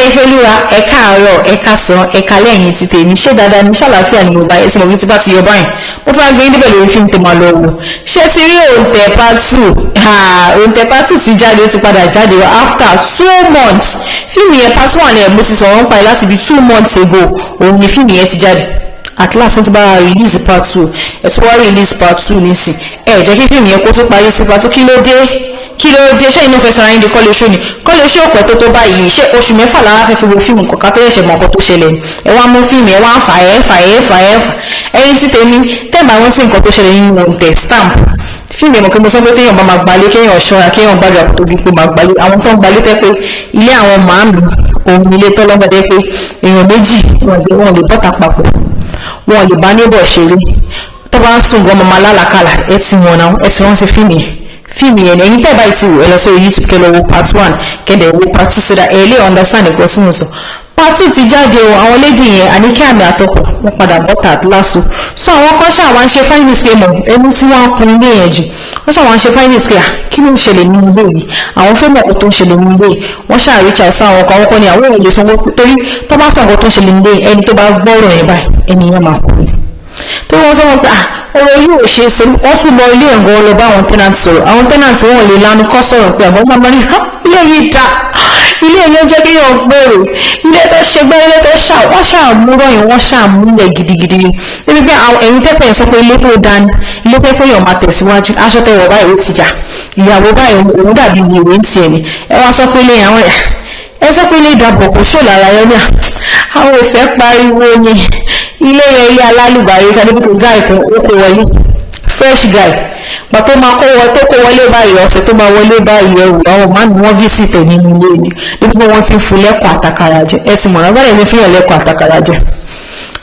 Ifeoluwa ẹ káàárọ̀ ẹ káàsán ẹ kálẹ́ ẹ̀yin ti tèmi ṣé dáadáa ní ṣàlàáfíà ni mo bá ẹ tí mo rí tí bá ti yọ báyìí mo fẹ́ gbé níbẹ̀ lórí fíìmù tó máa lọ wò ṣé ti rí Òǹtẹ̀ part 2 Òǹtẹ̀ part 2 ti jáde ó ti padà jáde after 2 months fíìmù yẹn part 1 ẹ̀ mo ti sọ̀rọ̀ ń pa ẹ̀ láti bí 2 months ago òun ni fíìmù yẹn ti jáde at last wọ́n ti bá release part 2 ẹ̀ tó wá release part 2 nísìn ẹ̀ jẹ́ kí fíìmù yẹn kó tó parí sí part 2 kí ló dé ṣé inú fẹsẹ̀ ayé di kọ́lé ṣó ni kọ́lé ṣó ọ̀pọ̀ tó báyìí ṣé oṣù mẹ́fà lára fẹ́ fi wo fíìmù kọ̀ọ̀kan tó yẹ̀ṣẹ̀ mọ̀ ọkọ̀ tó ṣẹlẹ̀ ni ẹ wá mú fíìmù ẹ wá ń fà ẹyin tí tèmi tẹ́ẹ̀bà wọn sí nǹkan tó ṣẹlẹ̀ nínú Òǹtẹ̀ stamp fíìmù ẹ̀mọ̀ kí mo sọ pé téèyàn bá máa gbalé kéèyàn ṣọ́ra kéèyàn gbàgbà tó bí pé máa gbalé àwọn tó ń gbalé tẹ́ pé ilé àwọn màámi òun ilé tọ́lọ́gbàdé pé èèyàn méjì wọn lè bọ́ta papọ̀ wọn lè bá níbọ̀ ṣeré tó bá ń sùn gan mọ́ máa lálàkàlà ẹ ti wọn sí fíìmù yẹn ẹ̀yin tẹ́ báyìí ti wò ẹ lọ sórí YouTube kẹ́ lọ wo part 1 kẹ́dẹ̀ wo part 2 so that ẹ lè understand nǹkan tí mo sọ part 2 ti jáde o àwọn lady yẹn Àníkẹ́ àmì àtọkọ wọn padà bọ́tà láṣọ so àwọn kan ṣáà wá ń ṣe finance pé mọ̀ ẹnu tí wọ́n kun ilé yẹn jù wọ́n ṣáà wá ń ṣe finance pé kí ló ń ṣẹlẹ̀ nínú ilé yìí àwọn fẹ́ mọ̀ ọ̀pọ̀ tó ń ṣẹlẹ̀ nínú ilé yìí wọ́n ṣáà reach out sí àwọn kan wọ́n ní àwọn èèyàn lè sanwó torí tó bá sọ nǹkan tó ń ṣẹlẹ̀ nínú ilé ẹni tó bá gbọ́rọ̀ yẹn báyìí ẹni yẹn máa kú tó wọ́n sọ wọn pé ọ̀rọ̀ yìí ò ṣe sọ wọ́n tún lọ ilé ẹ̀ngọ́ lọ bá àwọn tenant sọ̀rọ̀ àwọn tenant wọn lè lanu kọ́ sọ̀rọ̀ pé àwọn máa ní ilé yìí dá ilé yẹn jẹ́ kéèyàn gbèrò ilé tó ṣe gbẹ́ ilé tó wọ́n ṣàmúrọ̀ yìí wọ́n ṣàmúlẹ̀ gidigidi níbi pé ẹ̀yin tẹ́pẹ̀ sọ pé ilé tó dání ilé pé kéèyàn máa tẹ̀síwájú aṣọ tẹ̀wọ̀ báyìí ó ti jà ìyàwó báyìí òun dàbí ìwé ń tiẹ̀ ni ẹ wá sọ pé ilé àwọn ẹ sọ pé ilé ìdàbọ̀ kò ṣò lára yẹn ní àwọn òfẹ́ pariwo ni ilé yẹn ilé alálùbáyé kádébùkù guy kan ó kó wọlé fresh guy pàtó máa tó kó wọlé báyìí ọ̀sẹ̀ tó máa wọlé báyìí ẹ̀wù àwọn máa ní wọ́n visit ẹ̀ nínú ilé ni níbi pé wọ́n ti ń fún lẹ́kọ̀ọ́ àtàkàrà jẹ ẹ ti mọ̀ràn báyìí ti fi hàn lẹ́kọ̀ọ́ àtàkàrà jẹ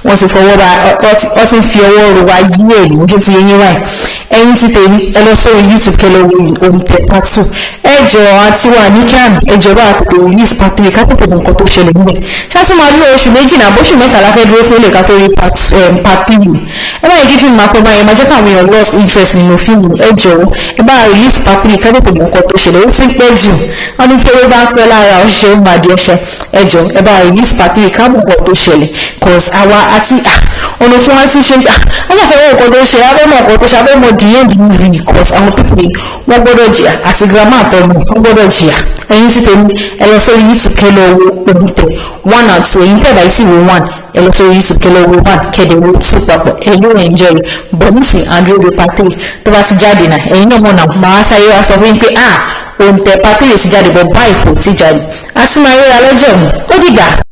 wọ́n ti fọwọ́ bá ọ ti ń fi ọwọ́ ro wa yí èlò ojú ti yẹn báyìí ẹ̀yin ti tèmi ẹ lọ sórí YouTube kẹlẹ wo Òǹtẹ̀ part 2 ẹ jọ àti wà ní kíámì ẹ jọ bá àpètè release part 3 ká tètè mọ nǹkan tó ṣẹlẹ̀ níbẹ̀ ṣáṣí máa lé oṣù méjì náà bóṣù mẹ́tàlá fẹ́ dúró fún ilé ká tó rí part 3 ẹ báyìí kí fíìmù máa pẹ́ báyìí máa jẹ́ káwọn èèyàn lost interest nínú fíìmù ẹ jọ ẹ bá release part 3 ká tètè mọ nǹkan tó ṣẹlẹ̀ ó sì pẹ́ jù wọ́n ní pé ó bá pẹ́ lára ọ̀ṣẹ́ ó máa di ẹṣẹ́ ẹ jọ ẹ bá release part 3 ká mọ nǹkan tó ṣẹlẹ̀ cause àwa àti ọ̀nà fún wa ti ṣe aláfẹ́wọ́ nǹkan tó ṣe abẹ́mọ̀ nǹkan tó ṣe abẹ́mọ̀ the end movie because àwọn people wọ́n gbọ́dọ̀ jìyà àti grandma àtọmọ wọ́n gbọ́dọ̀ jìyà ẹ̀yin sì tẹ̀lé ẹ lọ sórí YouTube kẹ́ lọ wo Òǹtẹ̀ 1 and 2 ẹ̀yin tẹ̀ báyìí sì wo 1 ẹ lọ sórí YouTube kẹ́ lọ wo 1 kẹ́dẹ̀ wo 2 papọ̀ ẹ yóò enjoy but nísìnyí andrew de part 3 tó bá ti jáde náà ẹ̀yin náà mọ̀ náà máa sáyé wa sọ fún yín pé Òǹtẹ̀ part 3 ti jáde but báyìí kò ti jáde a sì máa ríra lọ́jọ́ mi ó dìgbà.